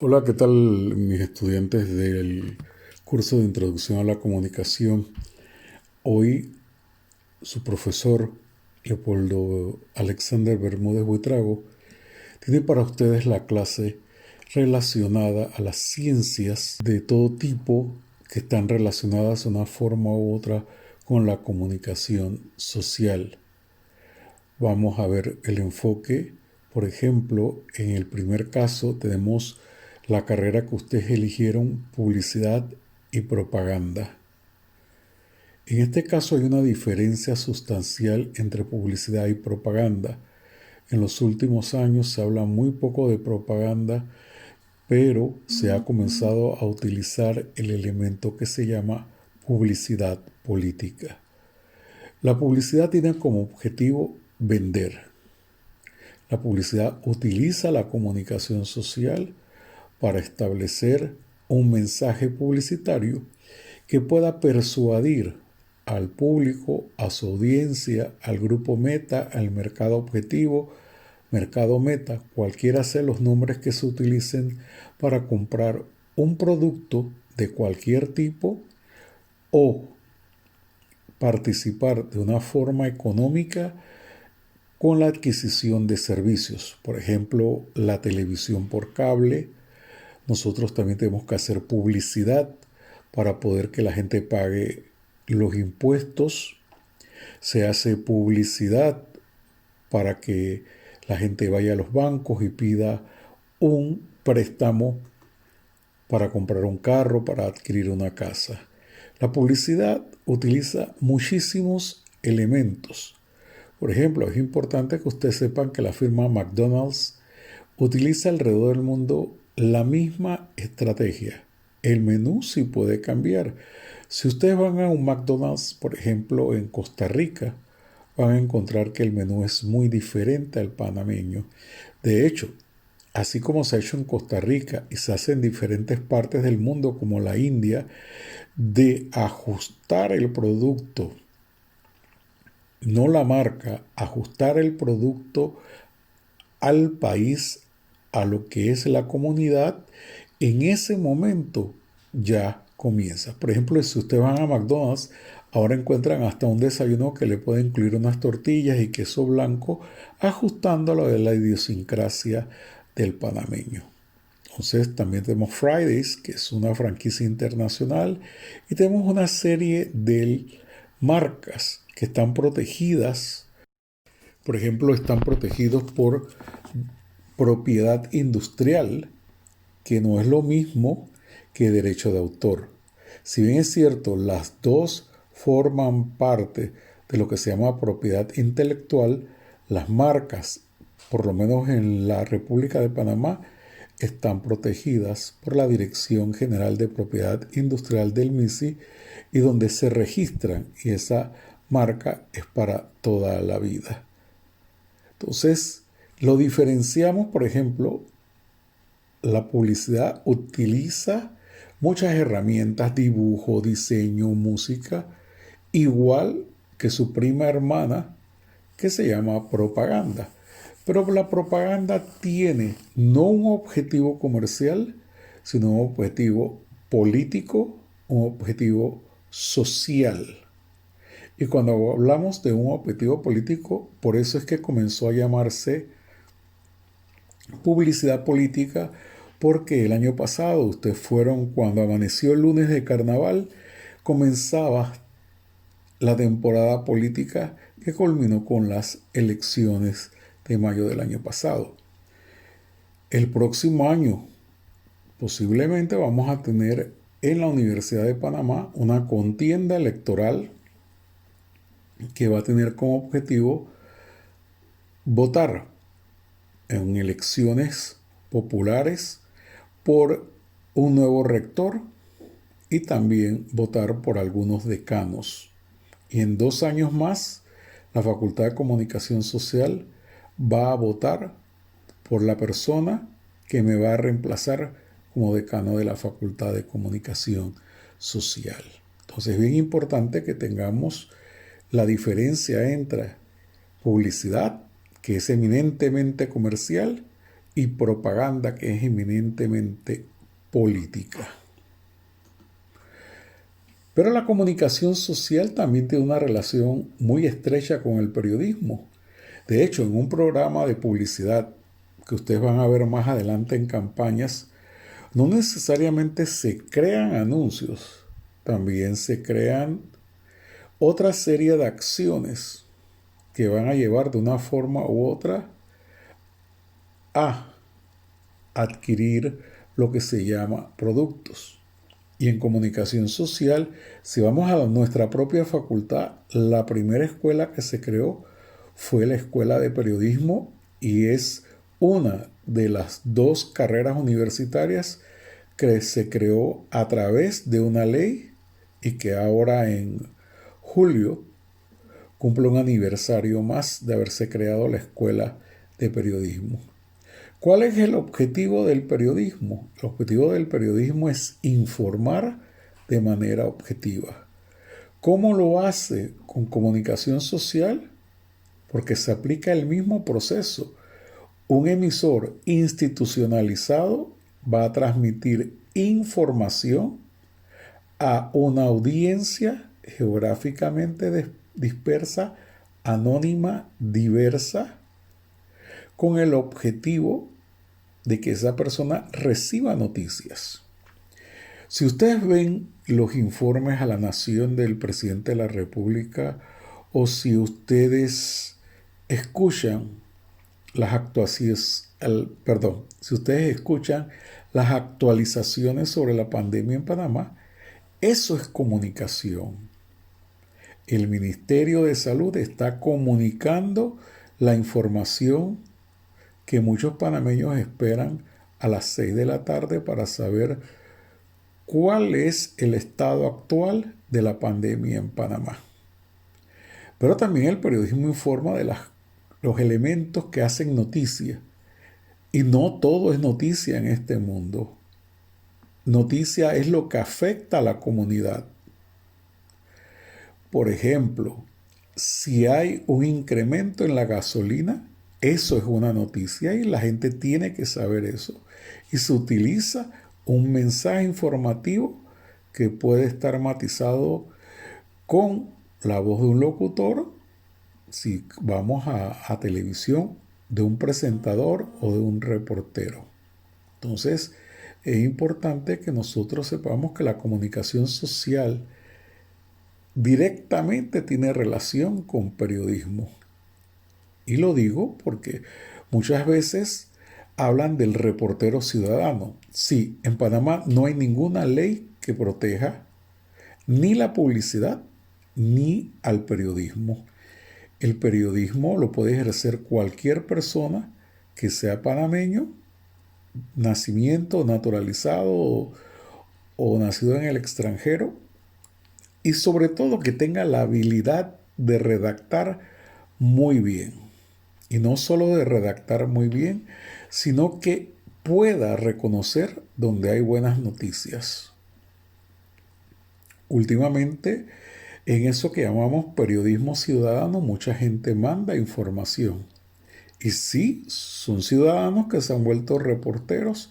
Hola, ¿qué tal mis estudiantes del curso de Introducción a la Comunicación? Hoy su profesor Leopoldo Alexander Bermúdez Buitrago tiene para ustedes la clase relacionada a las ciencias de todo tipo que están relacionadas de una forma u otra con la comunicación social. Vamos a ver el enfoque. Por ejemplo, en el primer caso tenemos la carrera que ustedes eligieron, publicidad y propaganda. En este caso hay una diferencia sustancial entre publicidad y propaganda. En los últimos años se habla muy poco de propaganda, pero se ha comenzado a utilizar el elemento que se llama publicidad política. La publicidad tiene como objetivo vender. La publicidad utiliza la comunicación social para establecer un mensaje publicitario que pueda persuadir al público, a su audiencia, al grupo meta, al mercado objetivo, mercado meta, cualquiera sean los nombres que se utilicen para comprar un producto de cualquier tipo o participar de una forma económica con la adquisición de servicios. Por ejemplo, la televisión por cable. Nosotros también tenemos que hacer publicidad para poder que la gente pague los impuestos. Se hace publicidad para que la gente vaya a los bancos y pida un préstamo para comprar un carro, para adquirir una casa. La publicidad utiliza muchísimos elementos. Por ejemplo, es importante que ustedes sepan que la firma McDonald's utiliza alrededor del mundo la misma estrategia. El menú sí puede cambiar. Si ustedes van a un McDonald's, por ejemplo, en Costa Rica, van a encontrar que el menú es muy diferente al panameño. De hecho, así como se ha hecho en Costa Rica y se hace en diferentes partes del mundo como la India, de ajustar el producto, no la marca, ajustar el producto al país, a lo que es la comunidad, en ese momento ya comienza. Por ejemplo, si ustedes van a McDonald's, ahora encuentran hasta un desayuno que le puede incluir unas tortillas y queso blanco, ajustándolo a la idiosincrasia del panameño. Entonces también tenemos Fridays, que es una franquicia internacional, y tenemos una serie de marcas que están protegidas. Por ejemplo, están protegidos por propiedad industrial, que no es lo mismo que derecho de autor. Si bien es cierto, las dos forman parte de lo que se llama propiedad intelectual, las marcas, por lo menos en la República de Panamá, están protegidas por la Dirección General de Propiedad Industrial del MISI y donde se registran, y esa marca es para toda la vida. Entonces, lo diferenciamos, por ejemplo, la publicidad utiliza muchas herramientas, dibujo, diseño, música, igual que su prima hermana, que se llama propaganda. Pero la propaganda tiene no un objetivo comercial, sino un objetivo político, un objetivo social. Y cuando hablamos de un objetivo político, por eso es que comenzó a llamarse publicidad política, porque el año pasado ustedes fueron, cuando amaneció el lunes de carnaval, comenzaba la temporada política que culminó con las elecciones de mayo del año pasado. El próximo año posiblemente vamos a tener en la Universidad de Panamá una contienda electoral que va a tener como objetivo votar en elecciones populares por un nuevo rector y también votar por algunos decanos. Y en 2 años más, la Facultad de Comunicación Social va a votar por la persona que me va a reemplazar como decano de la Facultad de Comunicación Social. Entonces es bien importante que tengamos la diferencia entre publicidad, que es eminentemente comercial, y propaganda que es eminentemente política. Pero la comunicación social también tiene una relación muy estrecha con el periodismo. De hecho, en un programa de publicidad que ustedes van a ver más adelante en campañas, no necesariamente se crean anuncios, también se crean otra serie de acciones que van a llevar de una forma u otra a adquirir lo que se llama productos. Y en comunicación social, si vamos a nuestra propia facultad, la primera escuela que se creó fue la Escuela de Periodismo y es una de las dos carreras universitarias que se creó a través de una ley y que ahora en julio cumple un aniversario más de haberse creado la Escuela de Periodismo. ¿Cuál es el objetivo del periodismo? El objetivo del periodismo es informar de manera objetiva. ¿Cómo lo hace con comunicación social? Porque se aplica el mismo proceso. Un emisor institucionalizado va a transmitir información a una audiencia geográficamente dispersa, anónima, diversa, con el objetivo de que esa persona reciba noticias. Si ustedes ven los informes a la nación del presidente de la República o si ustedes escuchan si ustedes escuchan las actualizaciones sobre la pandemia en Panamá, eso es comunicación. El Ministerio de Salud está comunicando la información que muchos panameños esperan a las 6 de la tarde para saber cuál es el estado actual de la pandemia en Panamá. Pero también el periodismo informa de los elementos que hacen noticia. Y no todo es noticia en este mundo. Noticia es lo que afecta a la comunidad. Por ejemplo, si hay un incremento en la gasolina, eso es una noticia y la gente tiene que saber eso. Y se utiliza un mensaje informativo que puede estar matizado con la voz de un locutor, si vamos a televisión, de un presentador o de un reportero. Entonces, es importante que nosotros sepamos que la comunicación social directamente tiene relación con periodismo. Y lo digo porque muchas veces hablan del reportero ciudadano. Sí, en Panamá no hay ninguna ley que proteja ni la publicidad ni al periodismo. El periodismo lo puede ejercer cualquier persona que sea panameño, nacimiento, naturalizado o nacido en el extranjero, y sobre todo que tenga la habilidad de redactar muy bien. Y no solo de redactar muy bien, sino que pueda reconocer donde hay buenas noticias. Últimamente, en eso que llamamos periodismo ciudadano, mucha gente manda información. Y sí, son ciudadanos que se han vuelto reporteros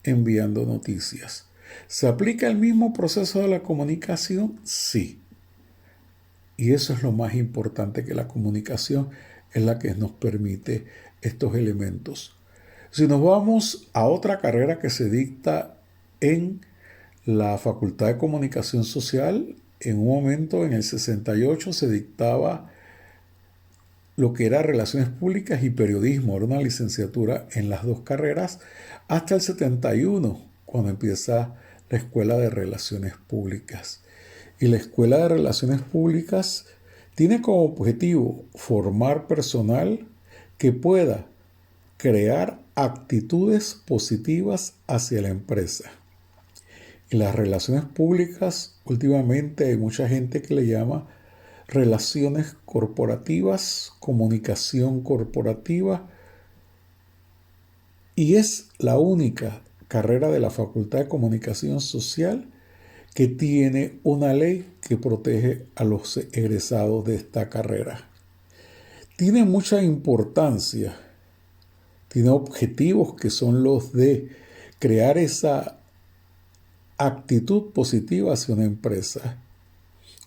enviando noticias. ¿Se aplica el mismo proceso de la comunicación? Sí. Y eso es lo más importante, que la comunicación es la que nos permite estos elementos. Si nos vamos a otra carrera que se dicta en la Facultad de Comunicación Social, en un momento, en el 68, se dictaba lo que era Relaciones Públicas y Periodismo. Era una licenciatura en las dos carreras hasta el 71, cuando empieza la Escuela de Relaciones Públicas. Y la Escuela de Relaciones Públicas tiene como objetivo formar personal que pueda crear actitudes positivas hacia la empresa. En las relaciones públicas, últimamente hay mucha gente que le llama relaciones corporativas, comunicación corporativa, y es la única carrera de la Facultad de Comunicación Social que tiene una ley que protege a los egresados de esta carrera. Tiene mucha importancia tiene objetivos que son los de crear esa actitud positiva hacia una empresa.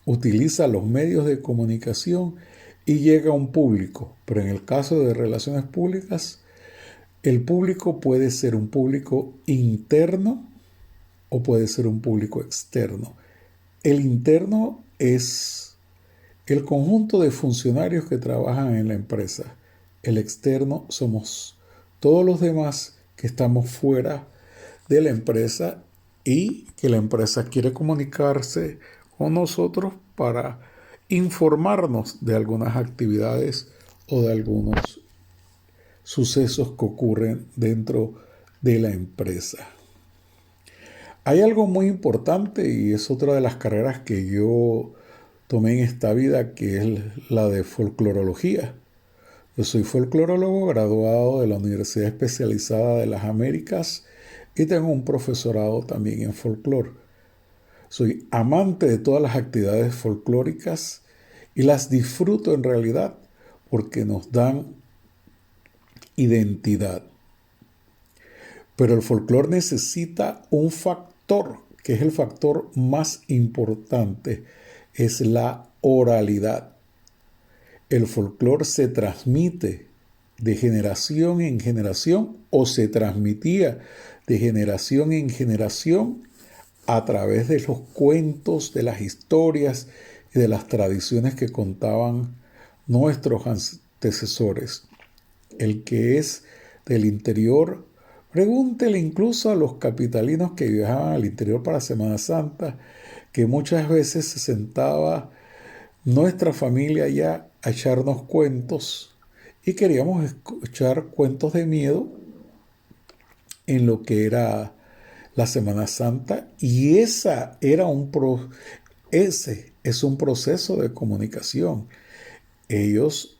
Utiliza los medios de comunicación y llega a un público, pero en el caso de relaciones públicas, el público puede ser un público interno o puede ser un público externo. El interno es el conjunto de funcionarios que trabajan en la empresa. El externo somos todos los demás que estamos fuera de la empresa y que la empresa quiere comunicarse con nosotros para informarnos de algunas actividades o de algunos sucesos que ocurren dentro de la empresa. Hay algo muy importante y es otra de las carreras que yo tomé en esta vida, que es la de folclorología. Yo soy folclorólogo graduado de la Universidad Especializada de las Américas y tengo un profesorado también en folclore. Soy amante de todas las actividades folclóricas y las disfruto en realidad porque nos dan identidad. Pero el folclore necesita un factor, que es el factor más importante, es la oralidad. El folclore se transmite de generación en generación o se transmitía de generación en generación a través de los cuentos, de las historias y de las tradiciones que contaban nuestros antecesores. El que es del interior, pregúntele incluso a los capitalinos que viajaban al interior para Semana Santa, que muchas veces se sentaba nuestra familia ya a echarnos cuentos y queríamos escuchar cuentos de miedo en lo que era la Semana Santa, y ese es un proceso de comunicación. Ellos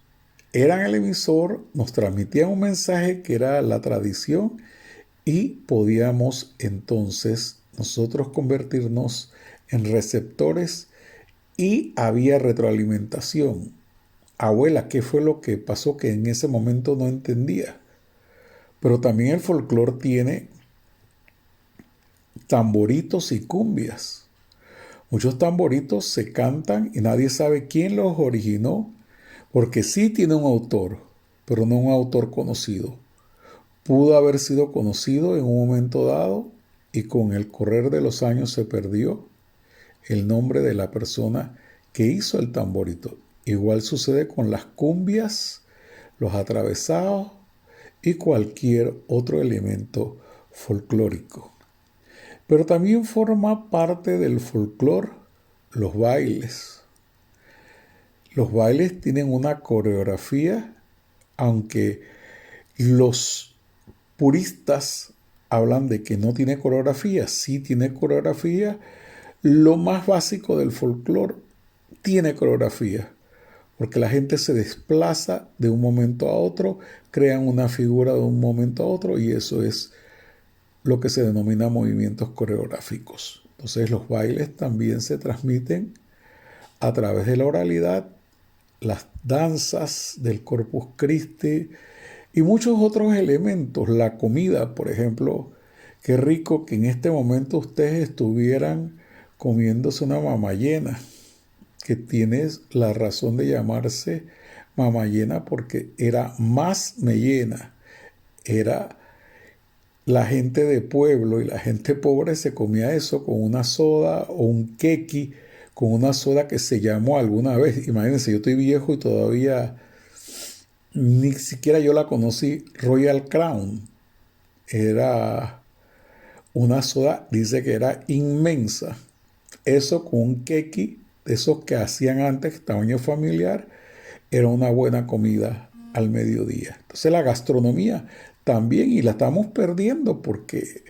eran el emisor, nos transmitían un mensaje que era la tradición y podíamos entonces nosotros convertirnos en receptores y había retroalimentación. Abuela, ¿qué fue lo que pasó que en ese momento no entendía? Pero también el folclore tiene tamboritos y cumbias. Muchos tamboritos se cantan y nadie sabe quién los originó, porque sí tiene un autor, pero no un autor conocido. Pudo haber sido conocido en un momento dado y con el correr de los años se perdió el nombre de la persona que hizo el tamborito. Igual sucede con las cumbias, los atravesados y cualquier otro elemento folclórico. Pero también forma parte del folclore los bailes. Los bailes tienen una coreografía, aunque los puristas hablan de que no tiene coreografía. Sí tiene coreografía. Lo más básico del folclore tiene coreografía, porque la gente se desplaza de un momento a otro, crean una figura de un momento a otro y eso es lo que se denomina movimientos coreográficos. Entonces los bailes también se transmiten a través de la oralidad, las danzas del Corpus Christi y muchos otros elementos. La comida, por ejemplo, qué rico que en este momento ustedes estuvieran comiéndose una mamallena, que tiene la razón de llamarse mamallena porque era más mellena. Era la gente de pueblo y la gente pobre se comía eso con una soda o un keki, con una soda que se llamó alguna vez. Imagínense, yo estoy viejo y todavía ni siquiera yo la conocí, Royal Crown. Era una soda, dice que era inmensa. Eso con un keki, de esos que hacían antes, tamaño familiar, era una buena comida al mediodía. Entonces la gastronomía también, y la estamos perdiendo porque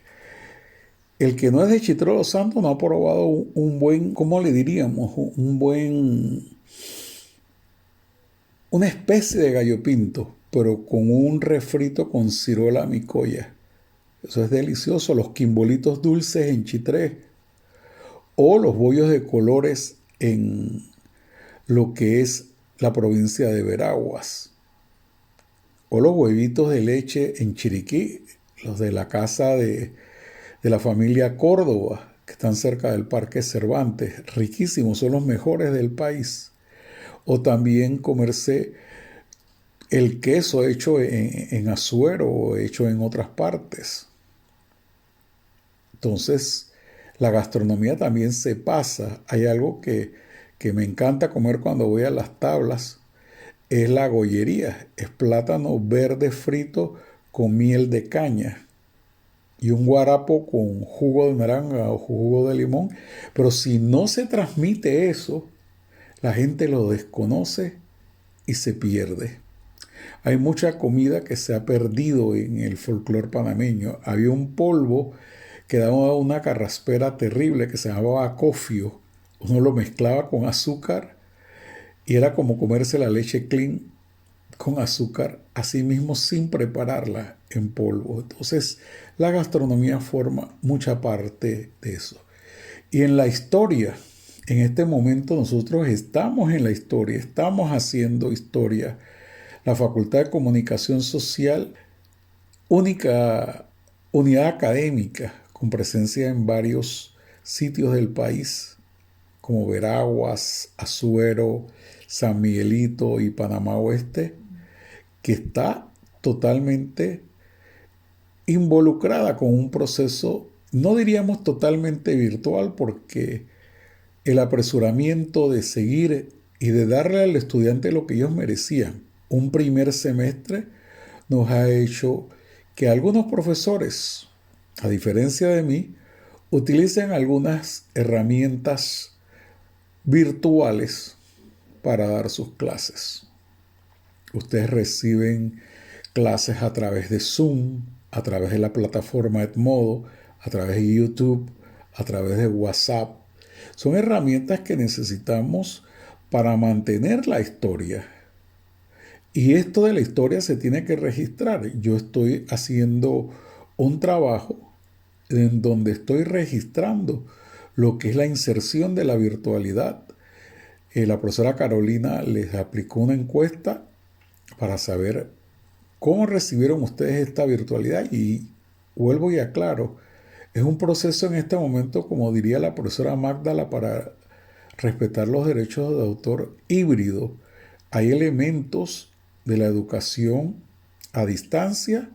el que no es de Chitró Los Santos no ha probado un buen, ¿cómo le diríamos? Una especie de gallo pinto, pero con un refrito con ciruela micoya. Eso es delicioso. Los quimbolitos dulces en Chitré o los bollos de colores en lo que es la provincia de Veraguas. o los huevitos de leche en Chiriquí, los de la casa de la familia Córdoba, que están cerca del Parque Cervantes, riquísimos, son los mejores del país. O también comerse el queso hecho en Azuero o hecho en otras partes. Entonces, la gastronomía también se pasa. Hay algo que me encanta comer cuando voy a las tablas, es la gollería. Es plátano verde frito con miel de caña y un guarapo con jugo de naranja o jugo de limón. Pero si no se transmite eso, la gente lo desconoce y se pierde. Hay mucha comida que se ha perdido en el folclore panameño. Había un polvo que daba una carraspera terrible que se llamaba cofio. Uno lo mezclaba con azúcar y era como comerse la leche clean con azúcar, así mismo sin prepararla en polvo. Entonces, la gastronomía forma mucha parte de eso. Y en la historia, en este momento nosotros estamos en la historia, estamos haciendo historia. La Facultad de Comunicación Social, única unidad académica con presencia en varios sitios del país, como Veraguas, Azuero, San Miguelito y Panamá Oeste, que está totalmente involucrada con un proceso, no diríamos totalmente virtual, porque el apresuramiento de seguir y de darle al estudiante lo que ellos merecían, un primer semestre, nos ha hecho que algunos profesores, a diferencia de mí, utilicen algunas herramientas virtuales para dar sus clases. Ustedes reciben clases a través de Zoom, a través de la plataforma Edmodo, a través de YouTube, a través de WhatsApp. Son herramientas que necesitamos para mantener la historia. Y esto de la historia se tiene que registrar. Yo estoy haciendo un trabajo en donde estoy registrando lo que es la inserción de la virtualidad. La profesora Carolina les aplicó una encuesta para saber cómo recibieron ustedes esta virtualidad, y vuelvo y aclaro, es un proceso en este momento, como diría la profesora Magdala, para respetar los derechos de autor híbrido. Hay elementos de la educación a distancia,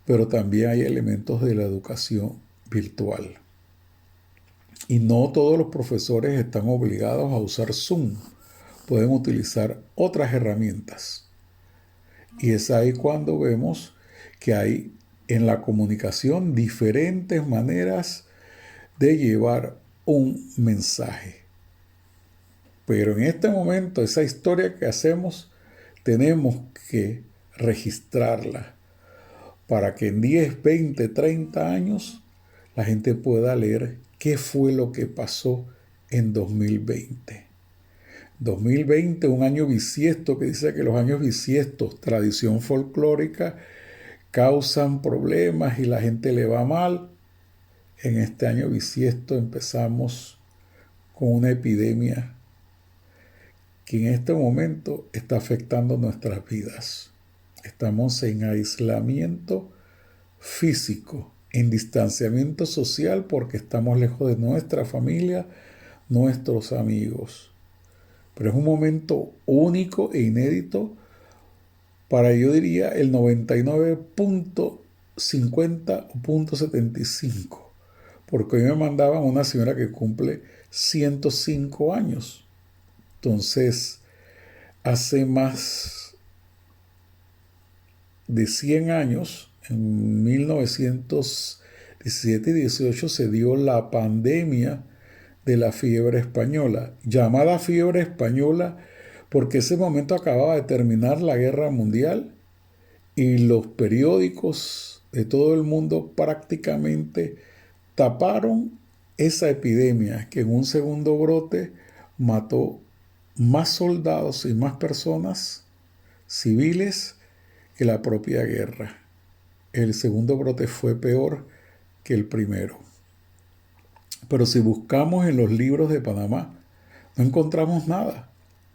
pero también hay elementos de la educación virtual. Y no todos los profesores están obligados a usar Zoom. Pueden utilizar otras herramientas. Y es ahí cuando vemos que hay en la comunicación diferentes maneras de llevar un mensaje. Pero en este momento, esa historia que hacemos, tenemos que registrarla para que en 10, 20, 30 años la gente pueda leer qué fue lo que pasó en 2020. 2020, un año bisiesto, que dice que los años bisiestos, tradición folclórica, causan problemas y la gente le va mal. En este año bisiesto empezamos con una epidemia que en este momento está afectando nuestras vidas. Estamos en aislamiento físico, en distanciamiento social, porque estamos lejos de nuestra familia, nuestros amigos. Pero es un momento único e inédito para, yo diría, el 99.50 o 0.75. Porque hoy me mandaban una señora que cumple 105 años. Entonces, hace más de 100 años, en 1917 y 18, se dio la pandemia de la fiebre española, llamada fiebre española porque ese momento acababa de terminar la guerra mundial y los periódicos de todo el mundo prácticamente taparon esa epidemia que en un segundo brote mató más soldados y más personas civiles que la propia guerra. El segundo brote fue peor que el primero. Pero si buscamos en los libros de Panamá, no encontramos nada.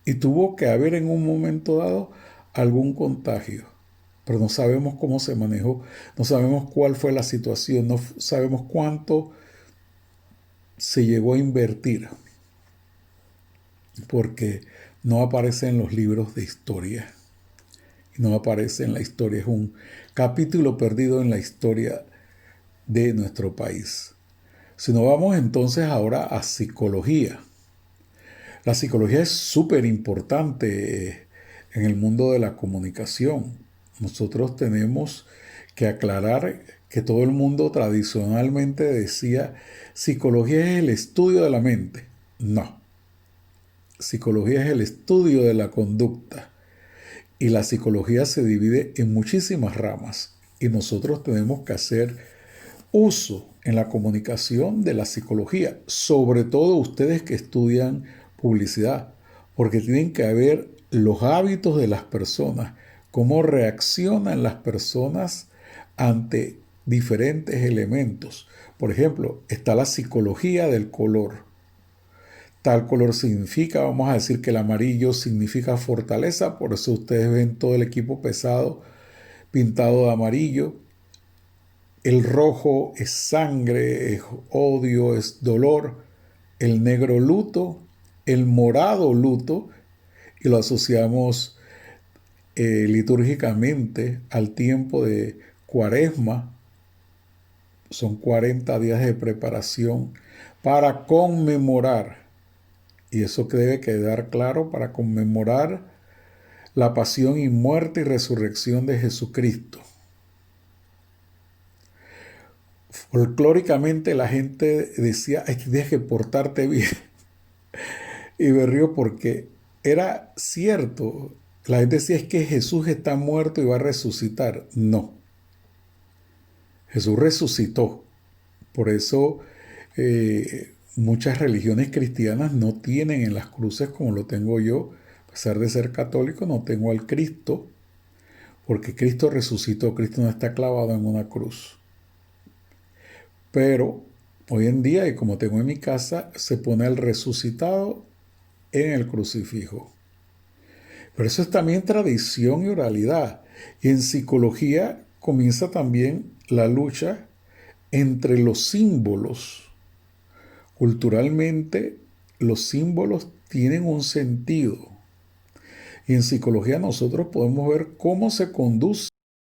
Y tuvo que haber en un momento dado algún contagio. pero no sabemos cómo se manejó, no sabemos cuál fue la situación, no sabemos cuánto se llegó a invertir, porque no aparece en los libros de historia. No aparece en la historia, es un capítulo perdido en la historia de nuestro país. Si nos vamos entonces ahora a psicología. La psicología es súper importante en el mundo de la comunicación. Nosotros tenemos que aclarar que todo el mundo tradicionalmente decía psicología es el estudio de la mente. No, psicología es el estudio de la conducta. Y la psicología se divide en muchísimas ramas y nosotros tenemos que hacer uso en la comunicación de la psicología, sobre todo ustedes que estudian publicidad, porque tienen que ver los hábitos de las personas, cómo reaccionan las personas ante diferentes elementos. Por ejemplo, está la psicología del color. Tal color significa, vamos a decir que el amarillo significa fortaleza, por eso ustedes ven todo el equipo pesado pintado de amarillo. El rojo es sangre, es odio, es dolor. El negro luto, el morado luto, y lo asociamos litúrgicamente al tiempo de Cuaresma. Son 40 días de preparación para conmemorar. Y eso que debe quedar claro, para conmemorar la pasión y muerte y resurrección de Jesucristo. Folclóricamente la gente decía, ay, tienes que portarte bien. Y me río porque era cierto. La gente decía, es que Jesús está muerto y va a resucitar. No. Jesús resucitó. Por eso muchas religiones cristianas no tienen en las cruces como lo tengo yo. A pesar de ser católico, no tengo al Cristo, porque Cristo resucitó. Cristo no está clavado en una cruz. Pero hoy en día, y como tengo en mi casa, se pone el resucitado en el crucifijo. Pero eso es también tradición y oralidad. Y en psicología comienza también la lucha entre los símbolos. Culturalmente, los símbolos tienen un sentido. Y en psicología nosotros podemos ver cómo se conduce